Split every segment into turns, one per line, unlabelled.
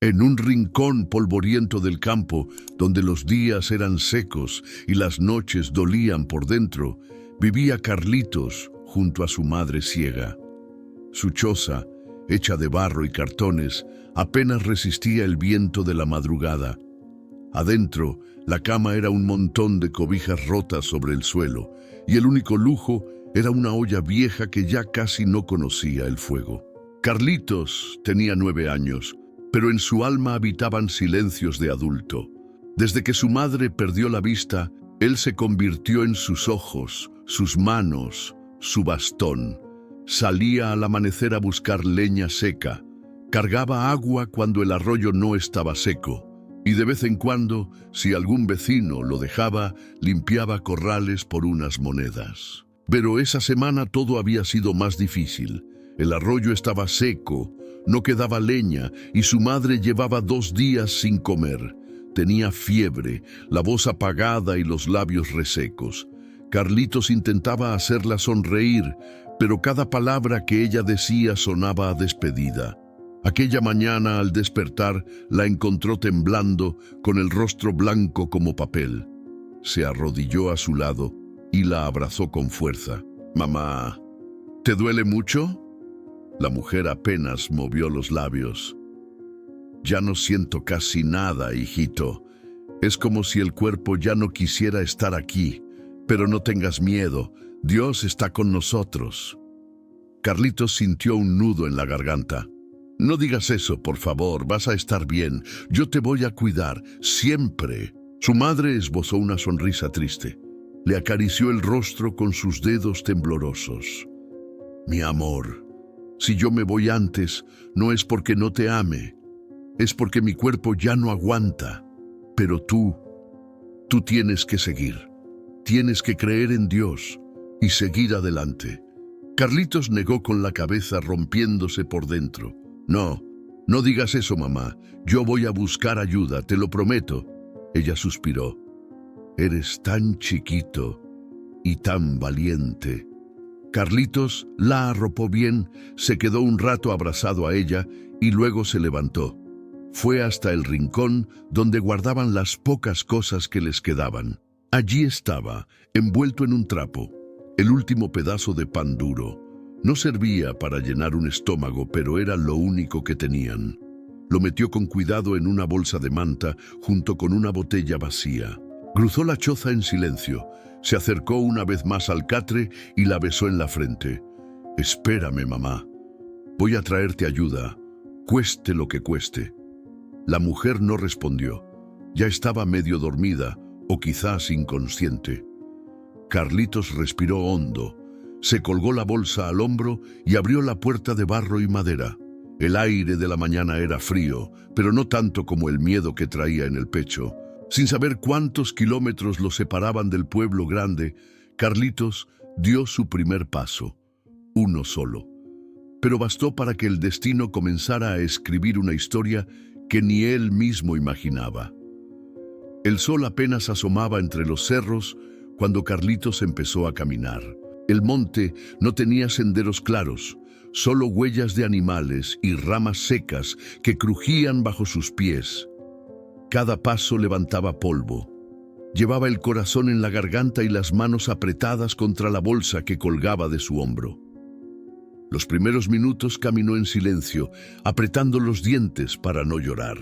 En un rincón polvoriento del campo, donde los días eran secos y las noches dolían por dentro, vivía Carlitos junto a su madre ciega. Su choza, hecha de barro y cartones, apenas resistía el viento de la madrugada. Adentro, la cama era un montón de cobijas rotas sobre el suelo, y el único lujo era una olla vieja que ya casi no conocía el fuego. Carlitos tenía 9 años, pero en su alma habitaban silencios de adulto. Desde que su madre perdió la vista, él se convirtió en sus ojos, sus manos, su bastón. Salía al amanecer a buscar leña seca, cargaba agua cuando el arroyo no estaba seco, y de vez en cuando, si algún vecino lo dejaba, limpiaba corrales por unas monedas. Pero esa semana todo había sido más difícil. El arroyo estaba seco, no quedaba leña y su madre llevaba 2 días sin comer. Tenía fiebre, la voz apagada y los labios resecos. Carlitos intentaba hacerla sonreír, pero cada palabra que ella decía sonaba a despedida. Aquella mañana, al despertar, la encontró temblando, con el rostro blanco como papel. Se arrodilló a su lado y la abrazó con fuerza. «Mamá, ¿te duele mucho?» La mujer apenas movió los labios. «Ya no siento casi nada, hijito. Es como si el cuerpo ya no quisiera estar aquí. Pero no tengas miedo, Dios está con nosotros». Carlitos sintió un nudo en la garganta. «No digas eso, por favor, vas a estar bien. Yo te voy a cuidar, siempre». Su madre esbozó una sonrisa triste. Le acarició el rostro con sus dedos temblorosos. «Mi amor, si yo me voy antes, no es porque no te ame, es porque mi cuerpo ya no aguanta. Pero tú tienes que seguir. Tienes que creer en Dios y seguir adelante». Carlitos negó con la cabeza, rompiéndose por dentro. «No, no digas eso, mamá. Yo voy a buscar ayuda, te lo prometo». Ella suspiró. «Eres tan chiquito y tan valiente». Carlitos la arropó bien, se quedó un rato abrazado a ella y luego se levantó. Fue hasta el rincón donde guardaban las pocas cosas que les quedaban. Allí estaba, envuelto en un trapo, el último pedazo de pan duro. No servía para llenar un estómago, pero era lo único que tenían. Lo metió con cuidado en una bolsa de manta junto con una botella vacía. Cruzó la choza en silencio. Se acercó una vez más al catre y la besó en la frente. «Espérame, mamá. Voy a traerte ayuda, cueste lo que cueste». La mujer no respondió. Ya estaba medio dormida o quizás inconsciente. Carlitos respiró hondo, se colgó la bolsa al hombro y abrió la puerta de barro y madera. El aire de la mañana era frío, pero no tanto como el miedo que traía en el pecho. Sin saber cuántos kilómetros lo separaban del pueblo grande, Carlitos dio su primer paso, uno solo. Pero bastó para que el destino comenzara a escribir una historia que ni él mismo imaginaba. El sol apenas asomaba entre los cerros cuando Carlitos empezó a caminar. El monte no tenía senderos claros, solo huellas de animales y ramas secas que crujían bajo sus pies. Cada paso levantaba polvo. Llevaba el corazón en la garganta y las manos apretadas contra la bolsa que colgaba de su hombro. Los primeros minutos caminó en silencio, apretando los dientes para no llorar.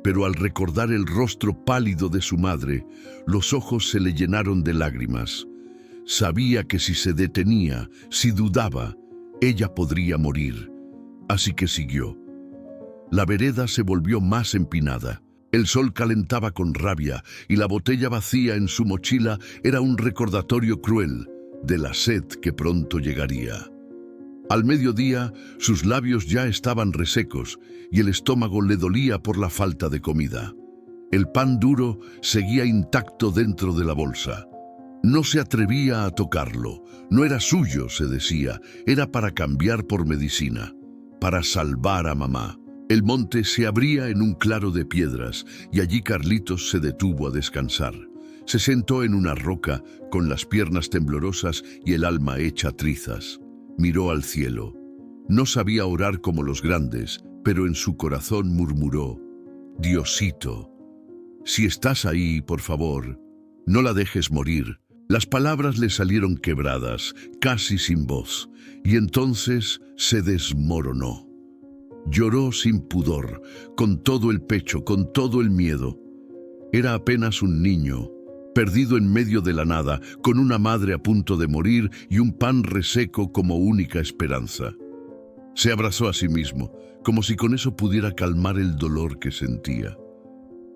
Pero al recordar el rostro pálido de su madre, los ojos se le llenaron de lágrimas. Sabía que si se detenía, si dudaba, ella podría morir. Así que siguió. La vereda se volvió más empinada. El sol calentaba con rabia y la botella vacía en su mochila era un recordatorio cruel de la sed que pronto llegaría. Al mediodía, sus labios ya estaban resecos y el estómago le dolía por la falta de comida. El pan duro seguía intacto dentro de la bolsa. No se atrevía a tocarlo. No era suyo, se decía. Era para cambiar por medicina, para salvar a mamá. El monte se abría en un claro de piedras y allí Carlitos se detuvo a descansar. Se sentó en una roca con las piernas temblorosas y el alma hecha trizas. Miró al cielo. No sabía orar como los grandes, pero en su corazón murmuró: Diosito, si estás ahí, por favor, no la dejes morir. Las palabras le salieron quebradas, casi sin voz, y entonces se desmoronó. Lloró sin pudor, con todo el pecho, con todo el miedo. Era apenas un niño, perdido en medio de la nada, con una madre a punto de morir y un pan reseco como única esperanza. Se abrazó a sí mismo, como si con eso pudiera calmar el dolor que sentía.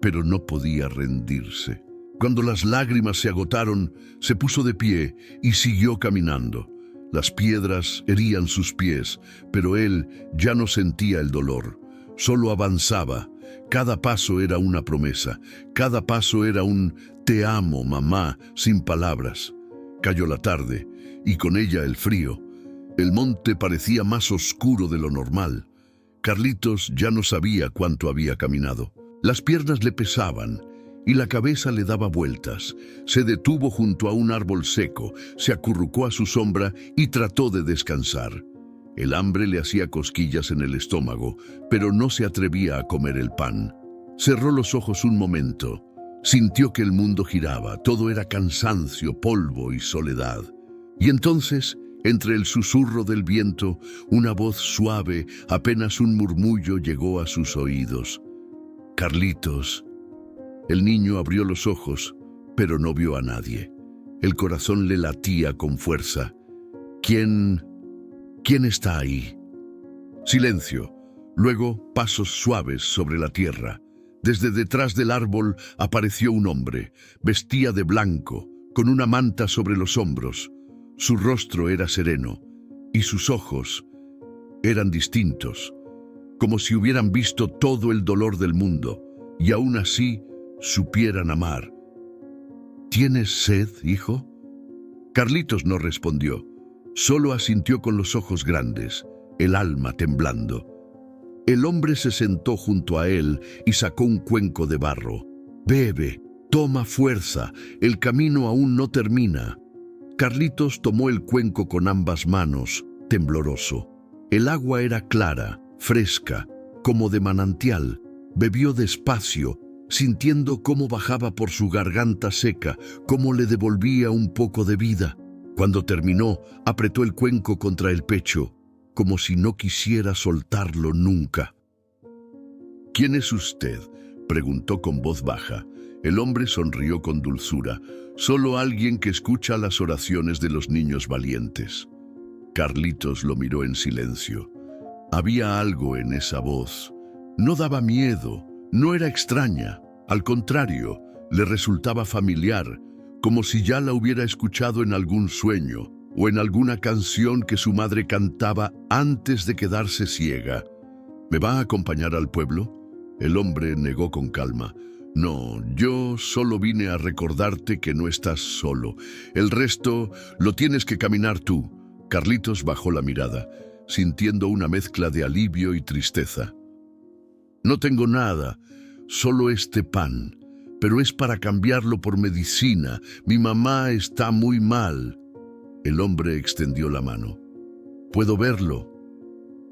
Pero no podía rendirse. Cuando las lágrimas se agotaron, se puso de pie y siguió caminando. Las piedras herían sus pies, pero él ya no sentía el dolor. Solo avanzaba. Cada paso era una promesa. Cada paso era un «te amo, mamá», sin palabras. Cayó la tarde, y con ella el frío. El monte parecía más oscuro de lo normal. Carlitos ya no sabía cuánto había caminado. Las piernas le pesaban y la cabeza le daba vueltas. Se detuvo junto a un árbol seco, se acurrucó a su sombra y trató de descansar. El hambre le hacía cosquillas en el estómago, pero no se atrevía a comer el pan. Cerró los ojos un momento. Sintió que el mundo giraba, todo era cansancio, polvo y soledad. Y entonces, entre el susurro del viento, una voz suave, apenas un murmullo, llegó a sus oídos. «Carlitos». El niño abrió los ojos, pero no vio a nadie. El corazón le latía con fuerza. ¿Quién está ahí? Silencio. Luego, pasos suaves sobre la tierra. Desde detrás del árbol apareció un hombre. Vestía de blanco, con una manta sobre los hombros. Su rostro era sereno, y sus ojos eran distintos, como si hubieran visto todo el dolor del mundo, y aún así supieran amar. ¿Tienes sed, hijo? Carlitos no respondió, solo asintió con los ojos grandes, el alma temblando. El hombre se sentó junto a él y sacó un cuenco de barro. «Bebe, toma fuerza, el camino aún no termina». Carlitos tomó el cuenco con ambas manos, tembloroso. El agua era clara, fresca, como de manantial. Bebió despacio, sintiendo cómo bajaba por su garganta seca, cómo le devolvía un poco de vida. Cuando terminó, apretó el cuenco contra el pecho, como si no quisiera soltarlo nunca. «¿Quién es usted?», preguntó con voz baja. El hombre sonrió con dulzura. «Solo alguien que escucha las oraciones de los niños valientes». Carlitos lo miró en silencio. Había algo en esa voz. No daba miedo, no era extraña. Al contrario, le resultaba familiar, como si ya la hubiera escuchado en algún sueño o en alguna canción que su madre cantaba antes de quedarse ciega. «¿Me va a acompañar al pueblo?». El hombre negó con calma. «No, yo solo vine a recordarte que no estás solo. El resto lo tienes que caminar tú». Carlitos bajó la mirada, sintiendo una mezcla de alivio y tristeza. «No tengo nada, solo este pan, pero es para cambiarlo por medicina. Mi mamá está muy mal». El hombre extendió la mano. «¿Puedo verlo?».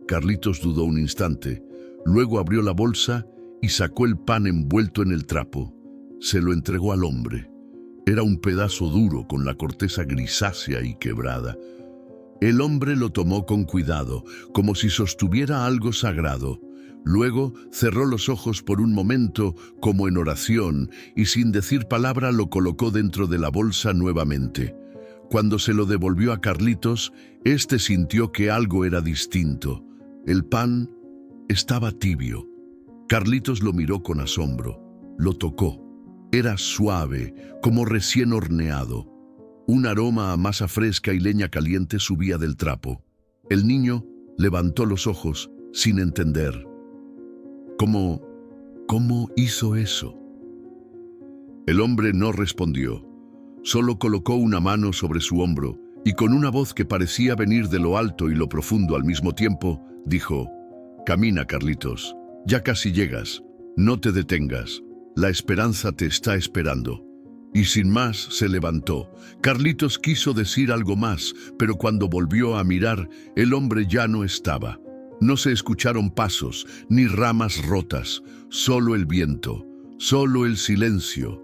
Carlitos dudó un instante, luego abrió la bolsa y sacó el pan envuelto en el trapo. Se lo entregó al hombre. Era un pedazo duro con la corteza grisácea y quebrada. El hombre lo tomó con cuidado, como si sostuviera algo sagrado. Luego cerró los ojos por un momento, como en oración, y sin decir palabra lo colocó dentro de la bolsa nuevamente. Cuando se lo devolvió a Carlitos, éste sintió que algo era distinto. El pan estaba tibio. Carlitos lo miró con asombro. Lo tocó. Era suave, como recién horneado. Un aroma a masa fresca y leña caliente subía del trapo. El niño levantó los ojos, sin entender. ¿Cómo hizo eso? El hombre no respondió. Solo colocó una mano sobre su hombro y con una voz que parecía venir de lo alto y lo profundo al mismo tiempo, dijo: «Camina, Carlitos. Ya casi llegas. No te detengas. La esperanza te está esperando». Y sin más se levantó. Carlitos quiso decir algo más, pero cuando volvió a mirar, el hombre ya no estaba. No se escucharon pasos, ni ramas rotas, solo el viento, solo el silencio.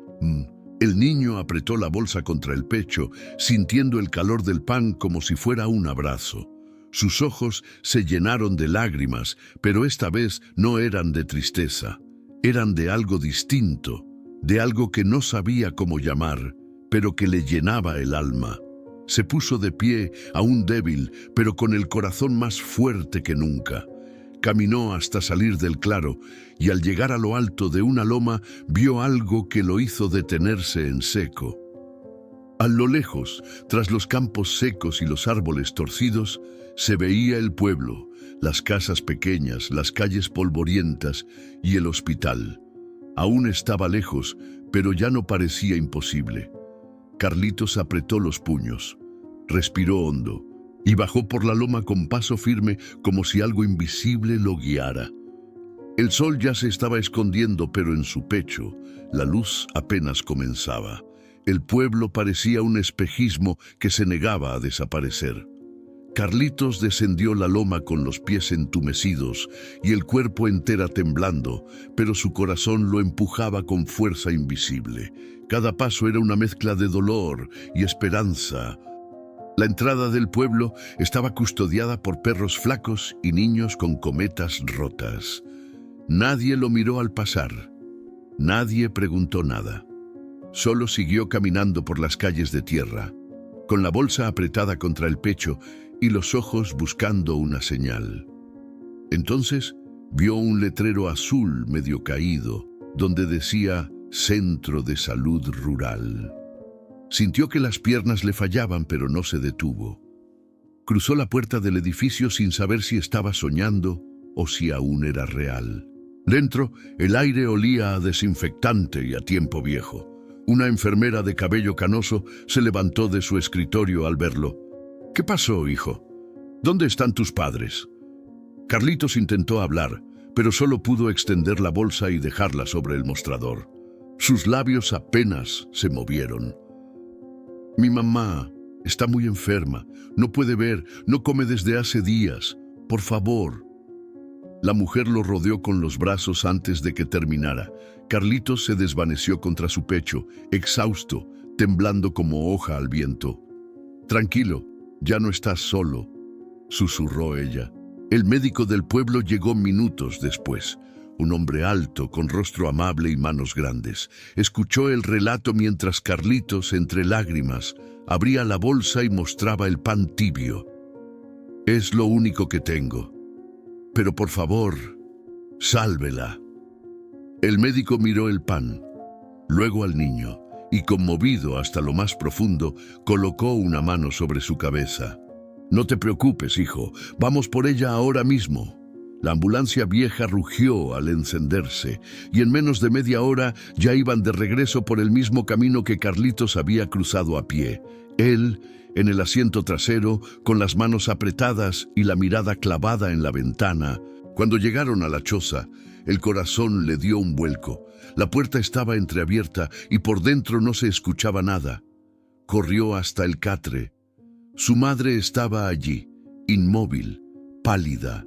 El niño apretó la bolsa contra el pecho, sintiendo el calor del pan como si fuera un abrazo. Sus ojos se llenaron de lágrimas, pero esta vez no eran de tristeza. Eran de algo distinto, de algo que no sabía cómo llamar, pero que le llenaba el alma. Se puso de pie, aún débil, pero con el corazón más fuerte que nunca. Caminó hasta salir del claro, y al llegar a lo alto de una loma, vio algo que lo hizo detenerse en seco. A lo lejos, tras los campos secos y los árboles torcidos, se veía el pueblo, las casas pequeñas, las calles polvorientas y el hospital. Aún estaba lejos, pero ya no parecía imposible. Carlitos apretó los puños, respiró hondo y bajó por la loma con paso firme como si algo invisible lo guiara. El sol ya se estaba escondiendo, pero en su pecho la luz apenas comenzaba. El pueblo parecía un espejismo que se negaba a desaparecer. Carlitos descendió la loma con los pies entumecidos y el cuerpo entera temblando, pero su corazón lo empujaba con fuerza invisible. Cada paso era una mezcla de dolor y esperanza. La entrada del pueblo estaba custodiada por perros flacos y niños con cometas rotas. Nadie lo miró al pasar. Nadie preguntó nada. Solo siguió caminando por las calles de tierra, con la bolsa apretada contra el pecho y los ojos buscando una señal. Entonces vio un letrero azul medio caído, donde decía Centro de Salud Rural. Sintió que las piernas le fallaban, pero no se detuvo. Cruzó la puerta del edificio sin saber si estaba soñando o si aún era real. Dentro, el aire olía a desinfectante y a tiempo viejo. Una enfermera de cabello canoso se levantó de su escritorio al verlo. «¿Qué pasó, hijo? ¿Dónde están tus padres?» Carlitos intentó hablar, pero solo pudo extender la bolsa y dejarla sobre el mostrador. Sus labios apenas se movieron. «Mi mamá está muy enferma, no puede ver, no come desde hace días. Por favor». La mujer lo rodeó con los brazos antes de que terminara. Carlitos se desvaneció contra su pecho, exhausto, temblando como hoja al viento. «Tranquilo, ya no estás solo», susurró ella. El médico del pueblo llegó minutos después. Un hombre alto, con rostro amable y manos grandes. Escuchó el relato mientras Carlitos, entre lágrimas, abría la bolsa y mostraba el pan tibio. «Es lo único que tengo. Pero por favor, sálvela». El médico miró el pan, luego al niño, y conmovido hasta lo más profundo, colocó una mano sobre su cabeza. «No te preocupes, hijo, vamos por ella ahora mismo». La ambulancia vieja rugió al encenderse, y en menos de media hora ya iban de regreso por el mismo camino que Carlitos había cruzado a pie. Él, en el asiento trasero, con las manos apretadas y la mirada clavada en la ventana. Cuando llegaron a la choza, el corazón le dio un vuelco. La puerta estaba entreabierta y por dentro no se escuchaba nada. Corrió hasta el catre. Su madre estaba allí, inmóvil, pálida.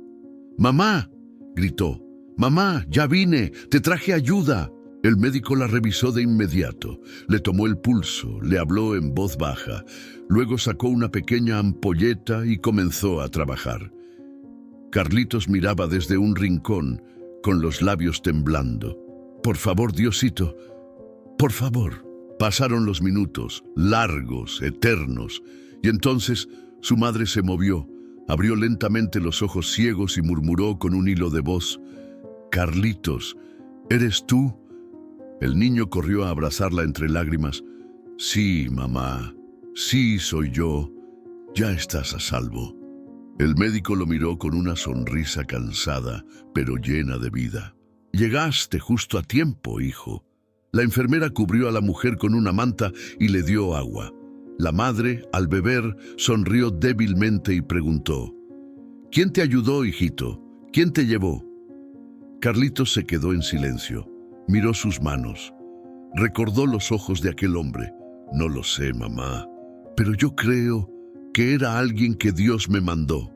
«¡Mamá!», gritó. «¡Mamá, ya vine! ¡Te traje ayuda!». El médico la revisó de inmediato. Le tomó el pulso, le habló en voz baja. Luego sacó una pequeña ampolleta y comenzó a trabajar. Carlitos miraba desde un rincón, con los labios temblando. «Por favor, Diosito, por favor». Pasaron los minutos, largos, eternos, y entonces su madre se movió, abrió lentamente los ojos ciegos y murmuró con un hilo de voz: «Carlitos, ¿eres tú?». El niño corrió a abrazarla entre lágrimas. «Sí, mamá, sí soy yo. Ya estás a salvo». El médico lo miró con una sonrisa cansada, pero llena de vida. «Llegaste justo a tiempo, hijo». La enfermera cubrió a la mujer con una manta y le dio agua. La madre, al beber, sonrió débilmente y preguntó: «¿Quién te ayudó, hijito? ¿Quién te llevó?». Carlitos se quedó en silencio. Miró sus manos. Recordó los ojos de aquel hombre. «No lo sé, mamá, pero yo creo que era alguien que Dios me mandó».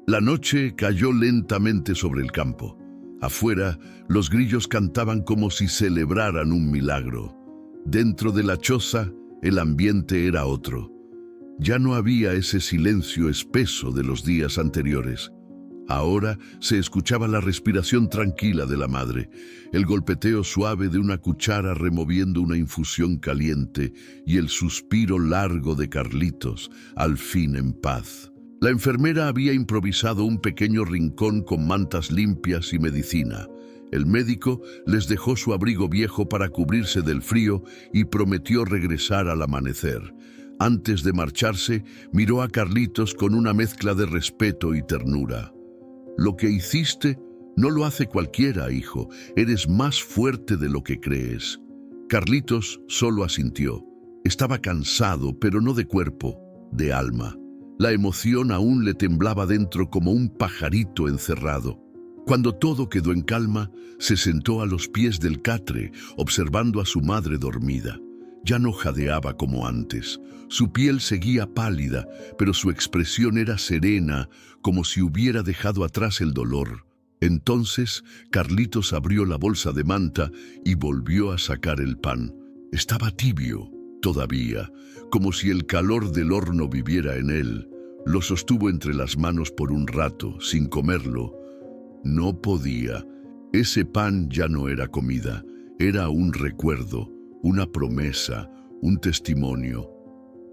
La noche cayó lentamente sobre el campo. Afuera, los grillos cantaban como si celebraran un milagro. Dentro de la choza, el ambiente era otro. Ya no había ese silencio espeso de los días anteriores. Ahora se escuchaba la respiración tranquila de la madre, el golpeteo suave de una cuchara removiendo una infusión caliente y el suspiro largo de Carlitos, al fin en paz. La enfermera había improvisado un pequeño rincón con mantas limpias y medicina. El médico les dejó su abrigo viejo para cubrirse del frío y prometió regresar al amanecer. Antes de marcharse, miró a Carlitos con una mezcla de respeto y ternura. Lo que hiciste no lo hace cualquiera, hijo. Eres más fuerte de lo que crees. Carlitos solo asintió. Estaba cansado, pero no de cuerpo, de alma. La emoción aún le temblaba dentro como un pajarito encerrado. Cuando todo quedó en calma, se sentó a los pies del catre, observando a su madre dormida. Ya no jadeaba como antes. Su piel seguía pálida, pero su expresión era serena, como si hubiera dejado atrás el dolor. Entonces, Carlitos abrió la bolsa de manta y volvió a sacar el pan. Estaba tibio, todavía, como si el calor del horno viviera en él. Lo sostuvo entre las manos por un rato, sin comerlo. No podía. Ese pan ya no era comida, era un recuerdo. Una promesa, un testimonio.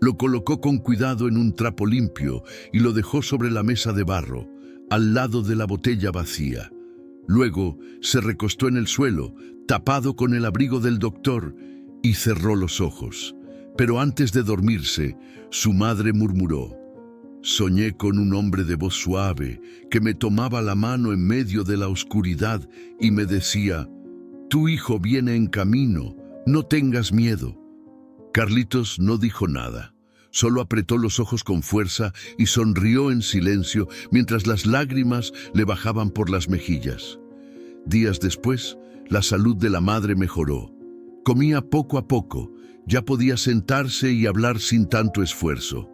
Lo colocó con cuidado en un trapo limpio y lo dejó sobre la mesa de barro, al lado de la botella vacía. Luego se recostó en el suelo, tapado con el abrigo del doctor, y cerró los ojos. Pero antes de dormirse, su madre murmuró: «Soñé con un hombre de voz suave que me tomaba la mano en medio de la oscuridad y me decía: tu hijo viene en camino. No tengas miedo». Carlitos no dijo nada, solo apretó los ojos con fuerza y sonrió en silencio mientras las lágrimas le bajaban por las mejillas. Días después, la salud de la madre mejoró. Comía poco a poco, ya podía sentarse y hablar sin tanto esfuerzo.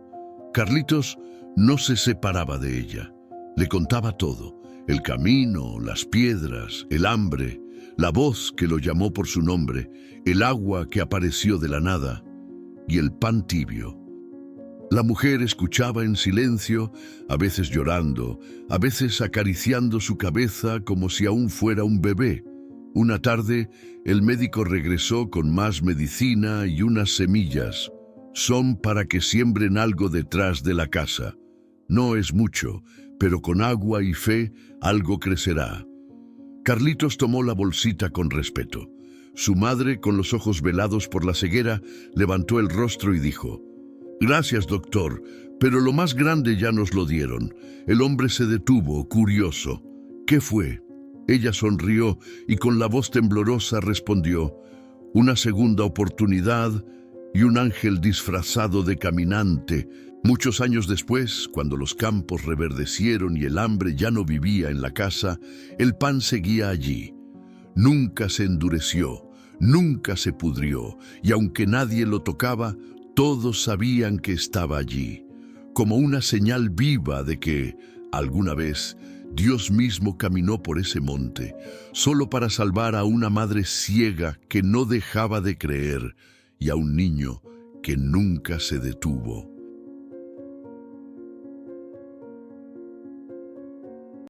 Carlitos no se separaba de ella, le contaba todo: el camino, las piedras, el hambre, la voz que lo llamó por su nombre, el agua que apareció de la nada y el pan tibio. La mujer escuchaba en silencio, a veces llorando, a veces acariciando su cabeza como si aún fuera un bebé. Una tarde, el médico regresó con más medicina y unas semillas. Son para que siembren algo detrás de la casa. No es mucho, pero con agua y fe algo crecerá. Carlitos tomó la bolsita con respeto. Su madre, con los ojos velados por la ceguera, levantó el rostro y dijo: «Gracias, doctor, pero lo más grande ya nos lo dieron». El hombre se detuvo, curioso. «¿Qué fue?». Ella sonrió y con la voz temblorosa respondió: «Una segunda oportunidad y un ángel disfrazado de caminante». Muchos años después, cuando los campos reverdecieron y el hambre ya no vivía en la casa, el pan seguía allí. Nunca se endureció, nunca se pudrió, y aunque nadie lo tocaba, todos sabían que estaba allí, como una señal viva de que, alguna vez, Dios mismo caminó por ese monte, solo para salvar a una madre ciega que no dejaba de creer y a un niño que nunca se detuvo.